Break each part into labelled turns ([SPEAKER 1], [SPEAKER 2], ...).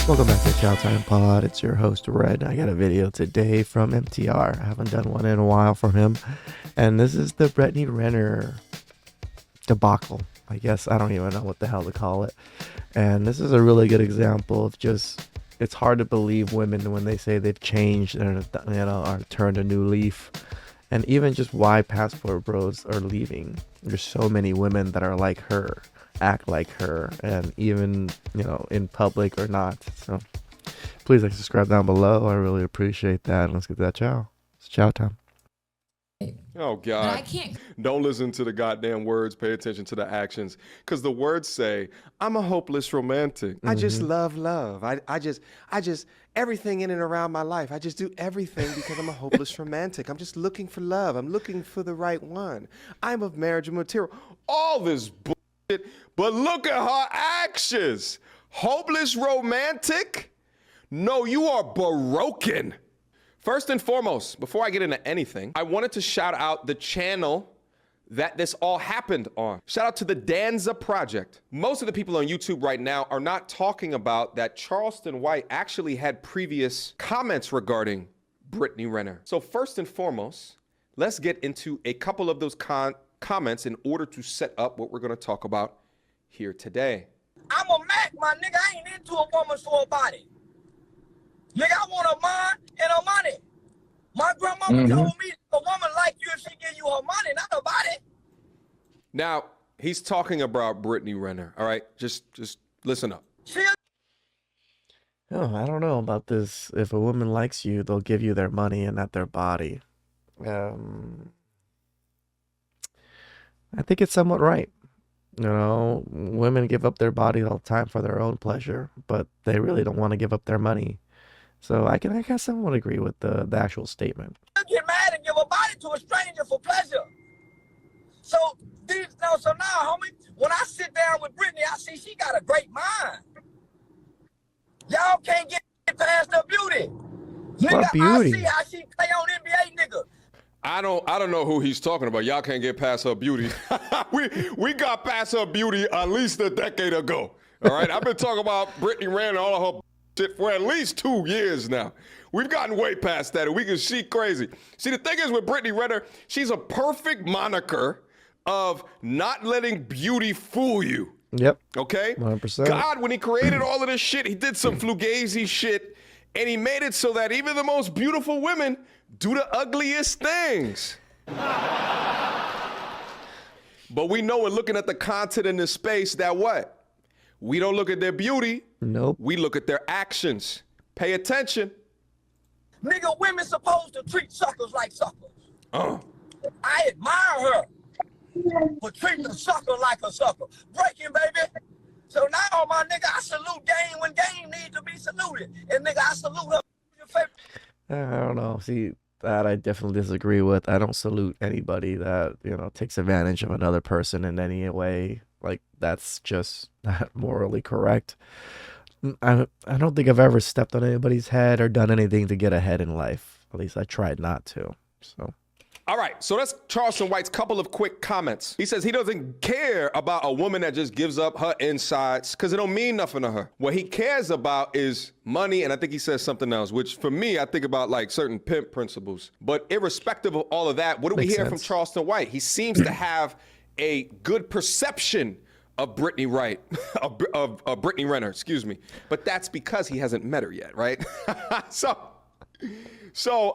[SPEAKER 1] Welcome back to TheChowTimePod. It's your host, Red. I got a video today from MTR. I haven't done one in a while from him. And this is the Brittany Renner debacle. I guess I don't even know what the hell to call it. And this is a really good example of just, it's hard to believe women when they say they've changed and, are turned a new leaf. And even just why passport bros are leaving. There's so many women that are like her, act like her, and even, in public or not. So please like, subscribe down below. I really appreciate that. Let's get to that chow. It's chow time.
[SPEAKER 2] Oh, God.
[SPEAKER 3] I can't.
[SPEAKER 2] Don't listen to the goddamn words. Pay attention to the actions. Because the words say, I'm a hopeless romantic. I just love love. I just, everything in and around my life. I just do everything because I'm a hopeless romantic. I'm just looking for love. I'm looking for the right one. I'm of marriage material. All this bullshit. But look at her actions. Hopeless romantic? No, you are broken. First and foremost, before I get into anything, I wanted to shout out the channel that this all happened on. Shout out to the Danza Project. Most of the people on YouTube right now are not talking about that Charleston White actually had previous comments regarding Brittany Renner. So first and foremost, let's get into a couple of those comments in order to set up what we're gonna talk about here today.
[SPEAKER 4] I'm a Mac, my nigga. I ain't into a woman's for a body. Nigga, I want a mind and a money. My grandmama told me a woman like you if she give you her money, not her body.
[SPEAKER 2] Now, he's talking about Brittany Renner, all right? Just listen up.
[SPEAKER 1] Oh, I don't know about this. If a woman likes you, they'll give you their money and not their body. I think it's somewhat right. Women give up their body all the time for their own pleasure, but they really don't want to give up their money. So I guess somewhat agree with the actual statement.
[SPEAKER 4] Get mad and give a body to a stranger for pleasure. So now, homie, when I sit down with Brittany, I see she got a great mind. Y'all can't get past her beauty. Nigga,
[SPEAKER 1] What beauty?
[SPEAKER 4] I see how she play on NBA nigga.
[SPEAKER 2] I don't know who he's talking about. Y'all can't get past her beauty. we got past her beauty at least a decade ago. All right, I've been talking about Brittany Renner and all of her shit for at least 2 years now. We've gotten way past that, and she crazy. See, the thing is with Brittany Renner, she's a perfect moniker of not letting beauty fool you.
[SPEAKER 1] Yep.
[SPEAKER 2] Okay?
[SPEAKER 1] 100%.
[SPEAKER 2] God, when he created all of this shit, he did some fugazi shit, and he made it so that even the most beautiful women do the ugliest things. But we know in looking at the content in this space that what? We don't look at their beauty.
[SPEAKER 1] Nope.
[SPEAKER 2] We look at their actions. Pay attention.
[SPEAKER 4] Nigga, women supposed to treat suckers like suckers. I admire her for treating a sucker like a sucker. Breaking, baby. So now, my nigga, I salute game when game needs to be saluted. And nigga, I salute her. Your favorite.
[SPEAKER 1] I don't know. See, that I definitely disagree with. I don't salute anybody that, takes advantage of another person in any way. Like, that's just not morally correct. I don't think I've ever stepped on anybody's head or done anything to get ahead in life. At least I tried not to. So.
[SPEAKER 2] All right, so that's Charleston White's couple of quick comments. He says he doesn't care about a woman that just gives up her insides because it don't mean nothing to her. What he cares about is money, and I think he says something else, which for me, I think about like certain pimp principles. But irrespective of all of that, what do we hear from Charleston White? He seems to have a good perception of Brittany Wright, of Brittany Renner, excuse me. But that's because he hasn't met her yet, right? So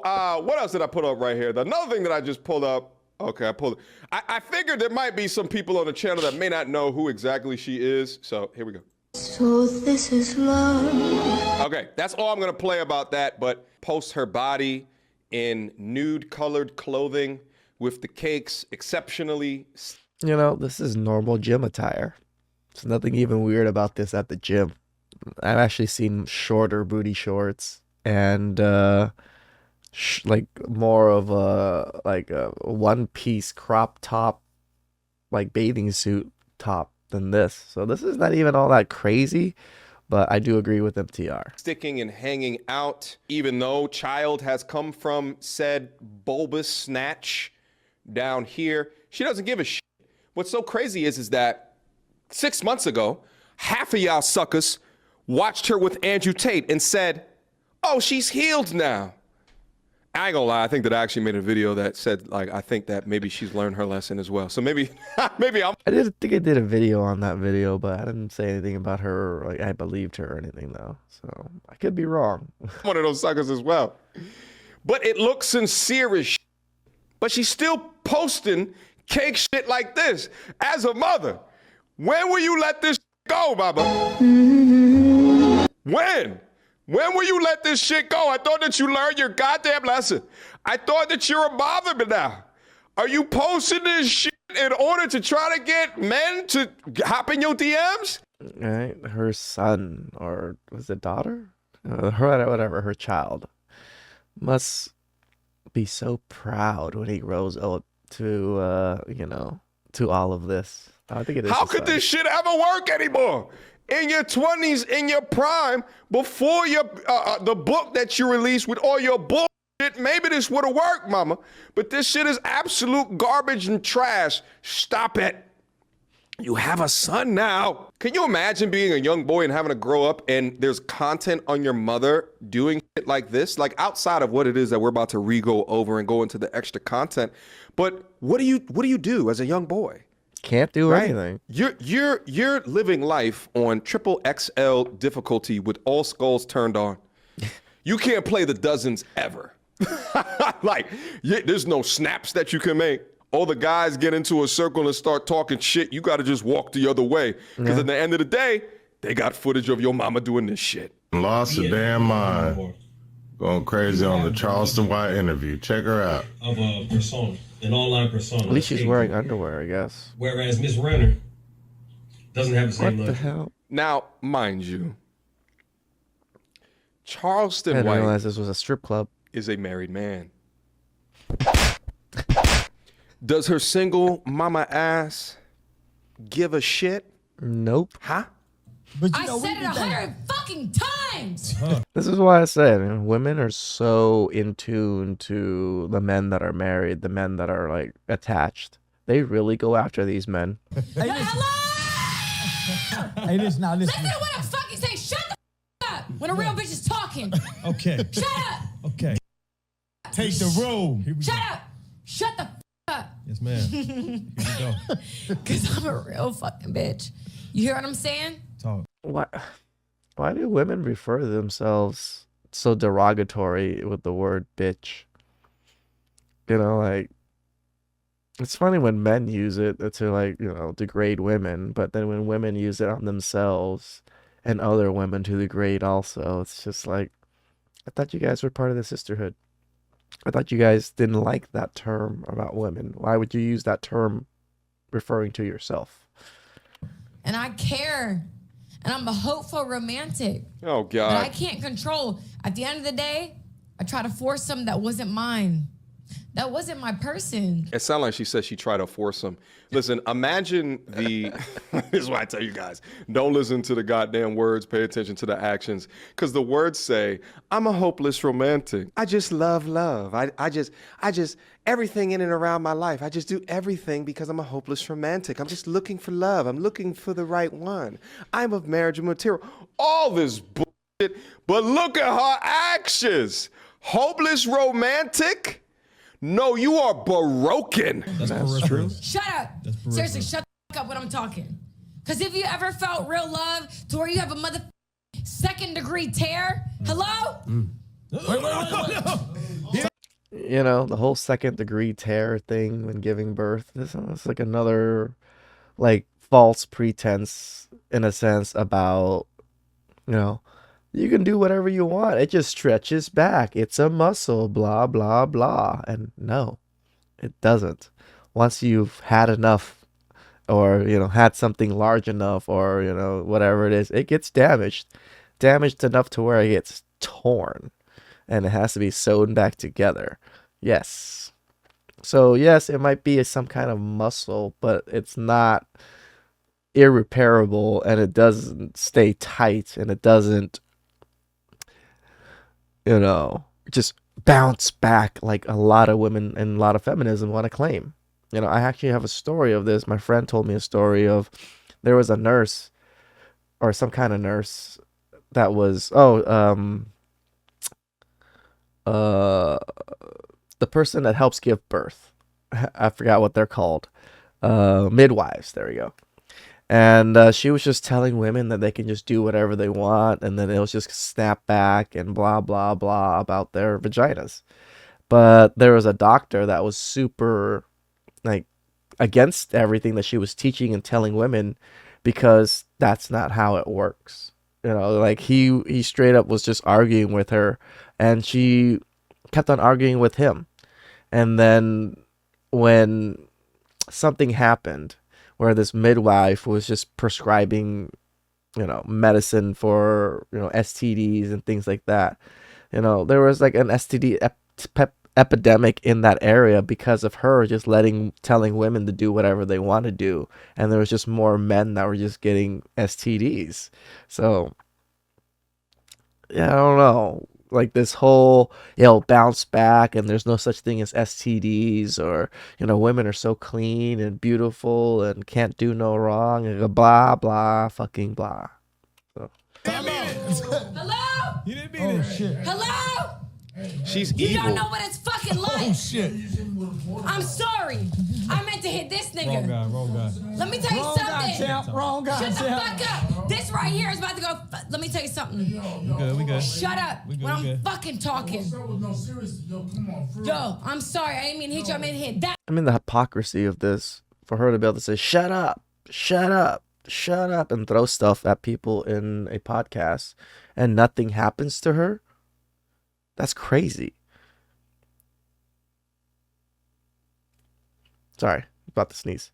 [SPEAKER 2] what else did I put up right here? Another thing that I just pulled up. Okay, I pulled it. I figured there might be some people on the channel that may not know who exactly she is. So here we go.
[SPEAKER 3] So this is love.
[SPEAKER 2] Okay, that's all I'm gonna play about that, but post her body in nude colored clothing with the cakes exceptionally.
[SPEAKER 1] This is normal gym attire. There's nothing even weird about this at the gym. I've actually seen shorter booty shorts and like more of a one-piece crop top, like bathing suit top than this. So this is not even all that crazy, but I do agree with MTR.
[SPEAKER 2] Sticking and hanging out, even though child has come from said bulbous snatch down here. She doesn't give a shit. What's so crazy is that 6 months ago, half of y'all suckers watched her with Andrew Tate and said, oh, she's healed now. I ain't gonna lie, I think that I actually made a video that said, like, I think that maybe she's learned her lesson as well. So maybe I'm...
[SPEAKER 1] I didn't think I did a video on that video, but I didn't say anything about her, like I believed her or anything though. So I could be wrong.
[SPEAKER 2] one of those suckers as well. But it looks sincere as shit. But she's still posting cake shit like this. As a mother, when will you let this go, Baba? When? When will you let this shit go? I thought that you learned your goddamn lesson. I thought that you're a mother but now. Are you posting this shit in order to try to get men to hop in your DMs?
[SPEAKER 1] Right, her son, or was it daughter? Her child must be so proud when he grows up to, to all of this. I think it is.
[SPEAKER 2] How could this shit ever work anymore? In your 20s, in your prime, before your the book that you released with all your bullshit, maybe this would have worked, mama. But this shit is absolute garbage and trash. Stop it. You have a son now. Can you imagine being a young boy and having to grow up and there's content on your mother doing shit like this? Like outside of what it is that we're about to re-go over and go into the extra content. But what do you do as a young boy?
[SPEAKER 1] Can't do anything.
[SPEAKER 2] You're living life on triple XL difficulty with all skulls turned on. You can't play the dozens ever. There's no snaps that you can make. All the guys get into a circle and start talking shit. You got to just walk the other way. Because at the end of the day, they got footage of your mama doing this shit.
[SPEAKER 5] Lost her damn mind. Going crazy on the Charleston White interview. Check her out.
[SPEAKER 6] Of a persona, an online persona.
[SPEAKER 1] At least she's wearing underwear, I guess.
[SPEAKER 6] Whereas Miss Renner doesn't have the same
[SPEAKER 1] What
[SPEAKER 6] look.
[SPEAKER 1] the hell?
[SPEAKER 2] Now, mind you,
[SPEAKER 1] I
[SPEAKER 2] Charleston
[SPEAKER 1] didn't
[SPEAKER 2] White
[SPEAKER 1] realize this was a strip club.
[SPEAKER 2] is a married man. Does her single mama ass give a shit?
[SPEAKER 1] Nope.
[SPEAKER 2] Huh?
[SPEAKER 7] But
[SPEAKER 8] I said it 100 fucking times.
[SPEAKER 1] This is why I said women are so in tune to the men that are married, the men that are like attached. They really go after these men.
[SPEAKER 7] Hey,
[SPEAKER 8] Hello?
[SPEAKER 7] hey, listen now, listen.
[SPEAKER 8] Listen to what I'm fucking saying. Shut the up when a real bitch is talking.
[SPEAKER 7] Okay,
[SPEAKER 8] Shut up.
[SPEAKER 7] okay. Take the room. Here we
[SPEAKER 8] Shut
[SPEAKER 7] go.
[SPEAKER 8] up. Shut the up.
[SPEAKER 7] Yes, ma'am. Here we go.
[SPEAKER 8] Because I'm a real fucking bitch. You hear what I'm saying?
[SPEAKER 7] Talk.
[SPEAKER 1] Why do women refer to themselves so derogatory with the word bitch? Like, it's funny when men use it to, like, degrade women, but then when women use it on themselves and other women to degrade also, it's just like, I thought you guys were part of the sisterhood. I thought you guys didn't like that term about women. Why would you use that term referring to yourself?
[SPEAKER 8] And I care. And I'm a hopeful romantic.
[SPEAKER 2] Oh,
[SPEAKER 8] But I
[SPEAKER 2] God.
[SPEAKER 8] can't control. At the end of the day, I try to force something that wasn't mine. That wasn't my person.
[SPEAKER 2] It sounded like she said she tried to force him. Listen, imagine the... This is why I tell you guys, don't listen to the goddamn words, pay attention to the actions. Because the words say, I'm a hopeless romantic. I just love love. I just, everything in and around my life, I just do everything because I'm a hopeless romantic. I'm just looking for love. I'm looking for the right one. I'm of marriage material. All this bullshit, but look at her actions. Hopeless romantic? No, you are broken.
[SPEAKER 7] That's true.
[SPEAKER 8] Shut up. Seriously, shut the fuck up when I'm talking. Because if you ever felt real love to where you have a mother second degree tear, hello?
[SPEAKER 1] The whole second degree tear thing when giving birth. This is like another, like, false pretense in a sense about, you can do whatever you want. It just stretches back. It's a muscle, blah, blah, blah. And no, it doesn't. Once you've had enough or, had something large enough or, whatever it is, it gets damaged. Damaged enough to where it gets torn and it has to be sewn back together. Yes. So, yes, it might be some kind of muscle, but it's not irreparable and it doesn't stay tight and it doesn't just bounce back like a lot of women and a lot of feminism want to claim. I actually have a story of this. My friend told me a story of there was a nurse or some kind of nurse that was uh the person that helps give birth. I forgot what they're called. Midwives. There we go. And she was just telling women that they can just do whatever they want, and then it'll just snap back and blah blah blah about their vaginas. But there was a doctor that was super like against everything that she was teaching and telling women because that's not how it works. Like he straight up was just arguing with her, and she kept on arguing with him. And then when something happened where this midwife was just prescribing, medicine for, STDs and things like that. There was like an STD epidemic in that area because of her just telling women to do whatever they want to do. And there was just more men that were just getting STDs. So, yeah, I don't know. Like this whole, bounce back and there's no such thing as STDs, or, women are so clean and beautiful and can't do no wrong and blah, blah, fucking blah. So.
[SPEAKER 8] Hello?
[SPEAKER 7] You didn't mean it. Shit.
[SPEAKER 8] Hello?
[SPEAKER 2] She's
[SPEAKER 8] You
[SPEAKER 2] evil.
[SPEAKER 8] don't know what it's fucking like.
[SPEAKER 7] Oh, shit.
[SPEAKER 8] I'm sorry. I meant to hit this nigga.
[SPEAKER 7] Wrong guy.
[SPEAKER 8] Let me tell you something.
[SPEAKER 7] Wrong guy,
[SPEAKER 8] Shut the fuck up. This right here is about to go. Let me tell you something.
[SPEAKER 7] We good.
[SPEAKER 8] Shut up when I'm fucking talking. Yo, I'm sorry. I didn't mean to hit you. I meant to hit that.
[SPEAKER 1] I mean, the hypocrisy of this, for her to be able to say, shut up, shut up, shut up, and throw stuff at people in a podcast and nothing happens to her. That's crazy. Sorry, about to sneeze.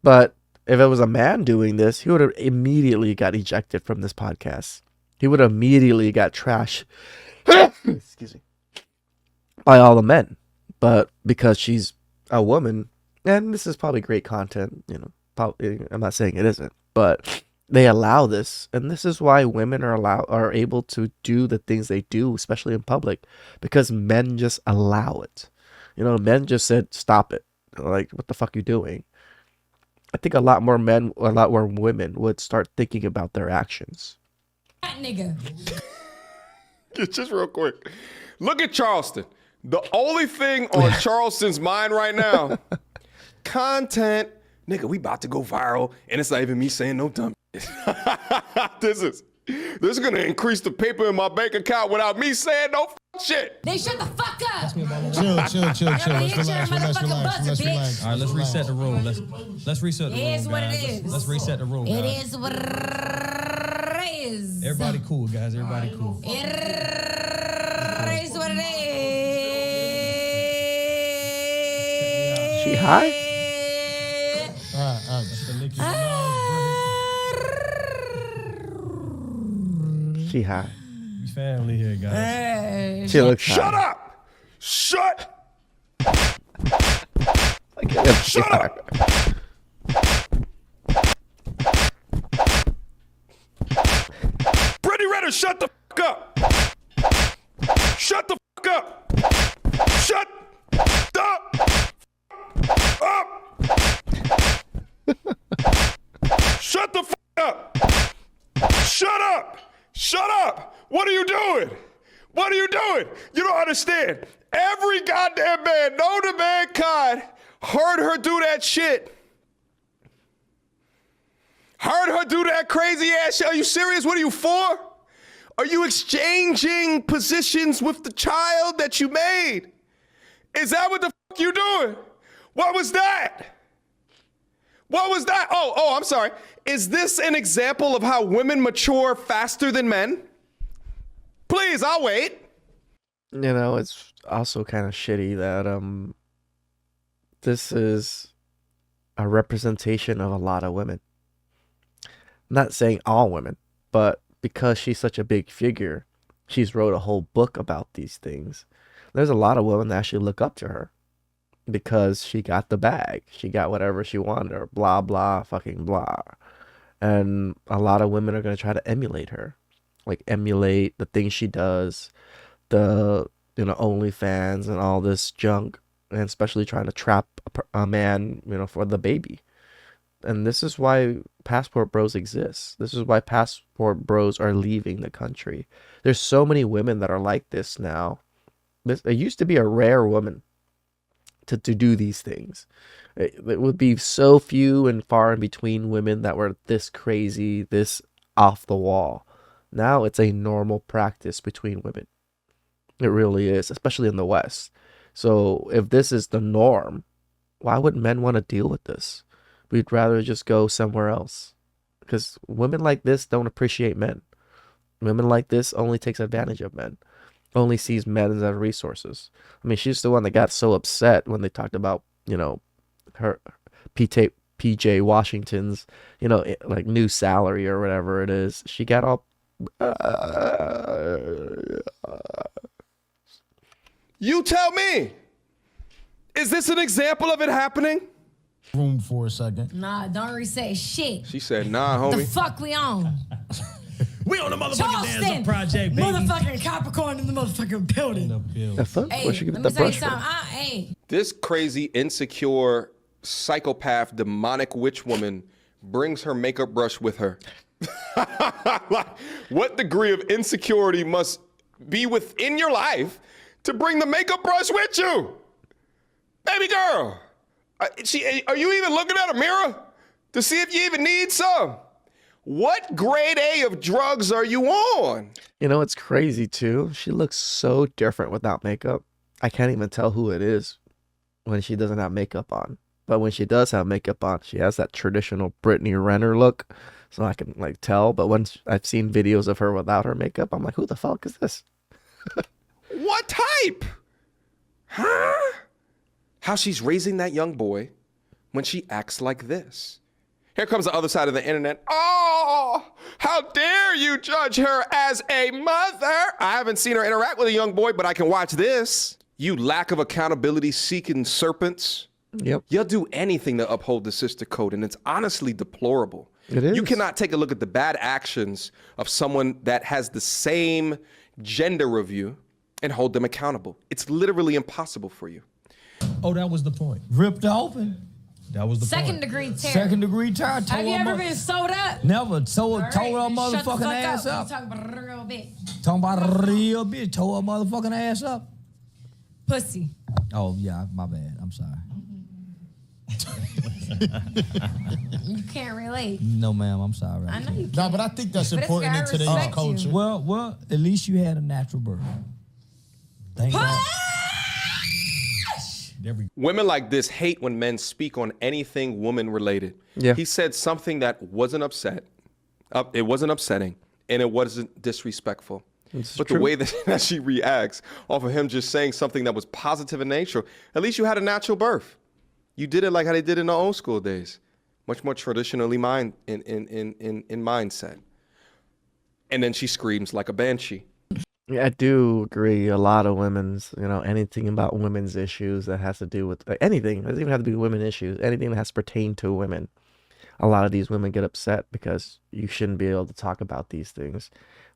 [SPEAKER 1] But if it was a man doing this, he would have immediately got ejected from this podcast. He would have immediately got trashed. Excuse me. By all the men. But because she's a woman, and this is probably great content, probably, I'm not saying it isn't, but they allow this, and this is why women are able to do the things they do, especially in public, because men just allow it. Men just said, stop it. Like, what the fuck you doing? I think a lot more women would start thinking about their actions.
[SPEAKER 8] That nigga.
[SPEAKER 2] Just real quick. Look at Charleston. The only thing on Charleston's mind right now, content. Nigga, we about to go viral, and it's not even me saying no dumb shit. This is gonna increase the paper in my bank account without me saying no shit.
[SPEAKER 8] They shut the fuck up.
[SPEAKER 7] Chill. Let's relax.
[SPEAKER 9] All right, let's reset the room. Let's reset the room.
[SPEAKER 8] It is what it
[SPEAKER 9] guys.
[SPEAKER 8] is.
[SPEAKER 9] Let's reset the room.
[SPEAKER 8] It
[SPEAKER 9] guys.
[SPEAKER 8] is what it is.
[SPEAKER 9] Everybody cool, guys. Everybody cool.
[SPEAKER 8] It is what it is.
[SPEAKER 1] She high? She high.
[SPEAKER 7] We family here, guys.
[SPEAKER 1] She looks high.
[SPEAKER 2] Shut up! Shut!
[SPEAKER 1] Shut
[SPEAKER 2] up! Brittany Renner, shut the fuck up! Shut the fuck up! Shut up! Shut the fuck up! Shut up! Shut up! What are you doing? What are you doing? You don't understand. Every goddamn man known to mankind heard her do that shit. Heard her do that crazy ass shit. Are you serious? What are you for? Are you exchanging positions with the child that you made? Is that what the fuck you doing? What was that? What was that? Oh, I'm sorry. Is this an example of how women mature faster than men? Please, I'll wait.
[SPEAKER 1] It's also kind of shitty that this is a representation of a lot of women. I'm not saying all women, but because she's such a big figure, she's wrote a whole book about these things. There's a lot of women that actually look up to her because she got the bag. She got whatever she wanted, or blah, blah, fucking blah. And a lot of women are going to try to emulate her. Like, emulate the things she does, the, OnlyFans and all this junk, and especially trying to trap a man, for the baby. And this is why passport bros exist. This is why passport bros are leaving the country. There's so many women that are like this now. It used to be a rare woman to do these things. It would be so few and far in between women that were this crazy, this off the wall. Now it's a normal practice between women. It really is, especially in the West. So if this is the norm, why would men want to deal with this? We'd rather just go somewhere else. Because women like this don't appreciate men. Women like this only takes advantage of men. Only sees men as resources. I mean, she's the one that got so upset when they talked about, you know, her PJ Washington's, you know, like new salary or whatever it is. She got all...
[SPEAKER 2] You tell me. Is this an example of it happening?
[SPEAKER 10] Room for a second.
[SPEAKER 8] Nah, don't re-say shit.
[SPEAKER 2] She said, nah, homie.
[SPEAKER 8] The fuck we on?
[SPEAKER 9] We on the motherfucking
[SPEAKER 8] Charleston,
[SPEAKER 9] Dance Project, baby.
[SPEAKER 8] Motherfucking Capricorn in the motherfucking building.
[SPEAKER 1] The fuck?
[SPEAKER 8] Hey,
[SPEAKER 1] Where'd she get
[SPEAKER 8] let
[SPEAKER 1] the
[SPEAKER 8] me tell you
[SPEAKER 1] brush from?
[SPEAKER 8] something. Hey.
[SPEAKER 2] This crazy, insecure, psychopath, demonic witch woman brings her makeup brush with her. Like, what degree of insecurity must be within your life to bring the makeup brush with you? Baby girl, are you even looking at a mirror to see if you even need some? What grade A of drugs are you on?
[SPEAKER 1] You know, it's crazy too. She looks so different without makeup. I can't even tell who it is when she doesn't have makeup on. But when she does have makeup on, she has that traditional Brittany Renner look. So I can like tell. But when I've seen videos of her without her makeup, I'm like, who the fuck is this?
[SPEAKER 2] What type? Huh? How she's raising that young boy when she acts like this. Here comes the other side of the internet. Oh, how dare you judge her as a mother? I haven't seen her interact with a young boy, but I can watch this. You lack of accountability seeking serpents.
[SPEAKER 1] Yep.
[SPEAKER 2] You'll do anything to uphold the sister code, and it's honestly deplorable.
[SPEAKER 1] It is.
[SPEAKER 2] You cannot take a look at the bad actions of someone that has the same gender of you and hold them accountable. It's literally impossible for you.
[SPEAKER 9] Oh, that was the point.
[SPEAKER 10] Ripped open.
[SPEAKER 9] That was the
[SPEAKER 8] Second
[SPEAKER 9] point.
[SPEAKER 8] degree tear.
[SPEAKER 10] Second degree tear.
[SPEAKER 8] Have you ever been sewed up?
[SPEAKER 10] Never. Tore her
[SPEAKER 8] Shut the
[SPEAKER 10] motherfucking
[SPEAKER 8] fuck
[SPEAKER 10] ass
[SPEAKER 8] up.
[SPEAKER 10] up.
[SPEAKER 8] You talking about a real bitch.
[SPEAKER 10] Talking about a real bitch. Tore her motherfucking ass up.
[SPEAKER 8] Pussy.
[SPEAKER 10] Oh, yeah. My bad. I'm sorry.
[SPEAKER 8] You can't relate.
[SPEAKER 10] No, ma'am. I'm sorry.
[SPEAKER 8] I know you can't.
[SPEAKER 10] No, but I think that's
[SPEAKER 8] But it's
[SPEAKER 10] important in
[SPEAKER 8] gotta
[SPEAKER 10] today's
[SPEAKER 8] respect
[SPEAKER 10] culture.
[SPEAKER 8] you.
[SPEAKER 10] Well, at least you had a natural birth. Thank God.
[SPEAKER 2] Women like this hate when men speak on anything woman related.
[SPEAKER 1] Yeah.
[SPEAKER 2] He said something that wasn't it wasn't upsetting, and it wasn't disrespectful. But the way that she reacts off of him just saying something that was positive in nature, at least you had a natural birth. You did it like how they did in the old school days, much more traditionally in mindset. And then she screams like a banshee.
[SPEAKER 1] Yeah, I do agree. A lot of women's, you know, anything about women's issues that has to do with anything, it doesn't even have to be women issues, anything that has to pertain to women. A lot of these women get upset because you shouldn't be able to talk about these things.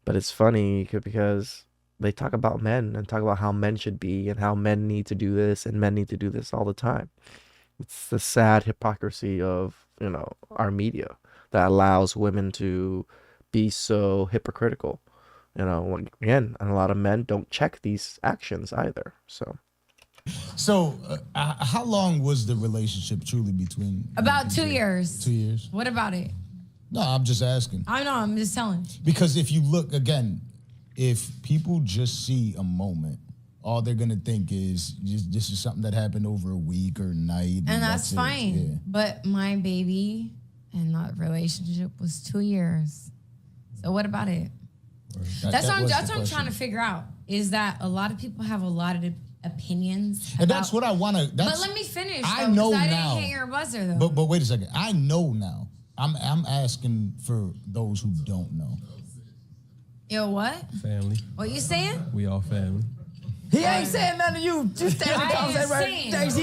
[SPEAKER 1] But it's funny because they talk about men and talk about how men should be and how men need to do this and men need to do this all the time. It's the sad hypocrisy of, you know, our media that allows women to be so hypocritical. You know, again, and a lot of men don't check these actions either. So
[SPEAKER 10] how long was the relationship truly between?
[SPEAKER 8] About 2 years.
[SPEAKER 10] 2 years.
[SPEAKER 8] What about it?
[SPEAKER 10] No, I'm just asking.
[SPEAKER 8] I know, I'm just telling.
[SPEAKER 10] Because if you look, again, if people just see a moment, all they're going to think is this is something that happened over a week or night.
[SPEAKER 8] And that's
[SPEAKER 10] it.
[SPEAKER 8] fine.
[SPEAKER 10] Yeah.
[SPEAKER 8] But my baby and that relationship was 2 years. So what about it? That's what I'm trying to figure out, is that a lot of people have a lot of opinions.
[SPEAKER 10] And that's what I want to.
[SPEAKER 8] But let me finish.
[SPEAKER 10] I
[SPEAKER 8] though,
[SPEAKER 10] know
[SPEAKER 8] I
[SPEAKER 10] now.
[SPEAKER 8] didn't hit your buzzer though.
[SPEAKER 10] But wait a second. I know now. I'm asking for those who don't know.
[SPEAKER 8] Yo, what?
[SPEAKER 9] Family.
[SPEAKER 8] What you saying?
[SPEAKER 9] We all family.
[SPEAKER 10] He ain't saying nothing to you. You stay in the conversation right.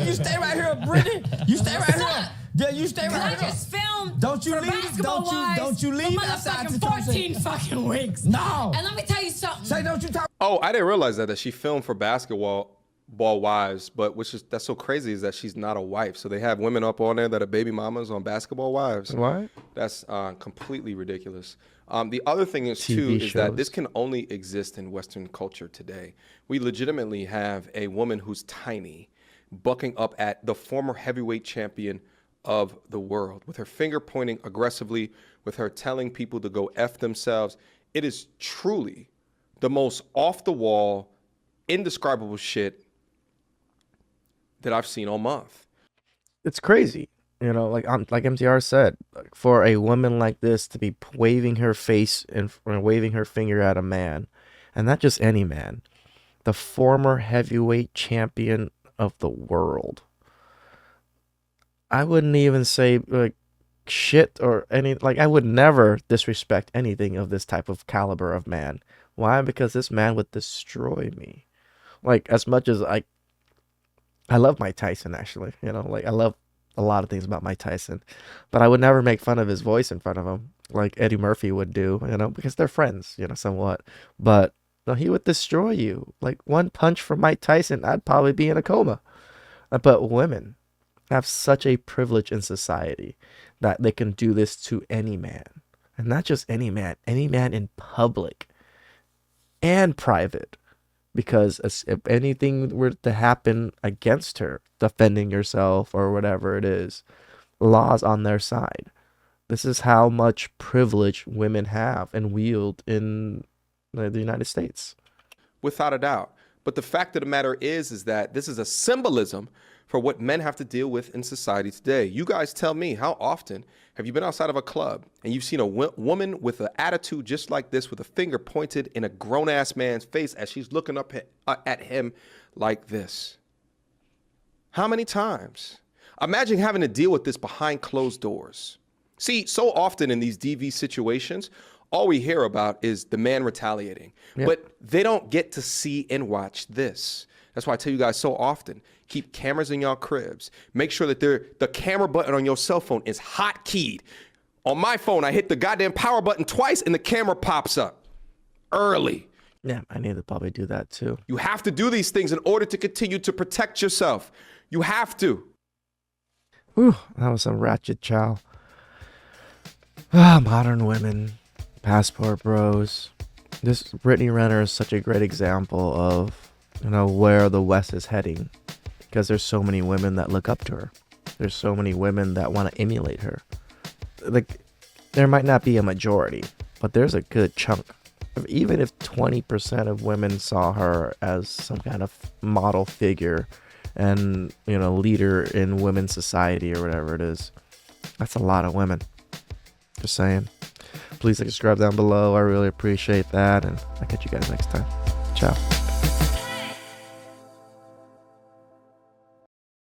[SPEAKER 10] You stay right here, Brittany. You stay right here. Yeah, you stay right here.
[SPEAKER 8] I just filmed.
[SPEAKER 10] Don't you
[SPEAKER 8] for
[SPEAKER 10] leave?
[SPEAKER 8] Basketball
[SPEAKER 10] Don't you leave
[SPEAKER 8] for
[SPEAKER 10] outside
[SPEAKER 8] motherfucking
[SPEAKER 10] the
[SPEAKER 8] 14 fucking weeks.
[SPEAKER 10] No.
[SPEAKER 8] And let me tell you something.
[SPEAKER 10] Say, don't you talk.
[SPEAKER 2] Oh, I didn't realize that she filmed for basketball basketball wives, but that's so crazy is that she's not a wife. So they have women up on there that are baby mamas on Basketball Wives.
[SPEAKER 1] What?
[SPEAKER 2] That's completely ridiculous. The other thing is
[SPEAKER 1] TV
[SPEAKER 2] too is that
[SPEAKER 1] shows.
[SPEAKER 2] this can only exist in Western culture today. We legitimately have a woman who's tiny, bucking up at the former heavyweight champion of the world, with her finger pointing aggressively, with her telling people to go F themselves. It is truly the most off the wall, indescribable shit that I've seen all month.
[SPEAKER 1] It's crazy. You know, like MTR said, like, for a woman like this to be waving her face and waving her finger at a man, and not just any man, the former heavyweight champion of the world. I wouldn't even say like shit or any, like I would never disrespect anything of this type of caliber of man. Why? Because this man would destroy me. Like, as much as I love Mike Tyson, actually, you know, like I love a lot of things about Mike Tyson, but I would never make fun of his voice in front of him like Eddie Murphy would do, you know, because they're friends, you know, somewhat. But no, he would destroy you. Like, one punch from Mike Tyson, I'd probably be in a coma. But women have such a privilege in society that they can do this to any man. And not just any man in public and private. Because if anything were to happen against her, defending yourself or whatever it is, law's on their side. This is how much privilege women have and wield in the United States.
[SPEAKER 2] Without a doubt. But the fact of the matter is that this is a symbolism for what men have to deal with in society today. You guys tell me, how often have you been outside of a club and you've seen a woman with an attitude just like this, with a finger pointed in a grown-ass man's face as she's looking up at him like this? How many times? Imagine having to deal with this behind closed doors. See, so often in these DV situations, all we hear about is the man retaliating. Yep. But they don't get to see and watch this. That's why I tell you guys so often, keep cameras in your cribs. Make sure that the camera button on your cell phone is hotkeyed. On my phone, I hit the goddamn power button twice and the camera pops up early.
[SPEAKER 1] Yeah, I need to probably do that too.
[SPEAKER 2] You have to do these things in order to continue to protect yourself. You have to.
[SPEAKER 1] Whew, that was some ratchet chow. Modern women, passport bros. This Brittany Renner is such a great example of, you know, where the West is heading. Because there's so many women that look up to her. There's so many women that want to emulate her. Like, there might not be a majority, but there's a good chunk. Even if 20% of women saw her as some kind of model figure and, you know, leader in women's society or whatever it is, that's a lot of women. Just saying. Please subscribe down below. I really appreciate that. And I'll catch you guys next time. Ciao.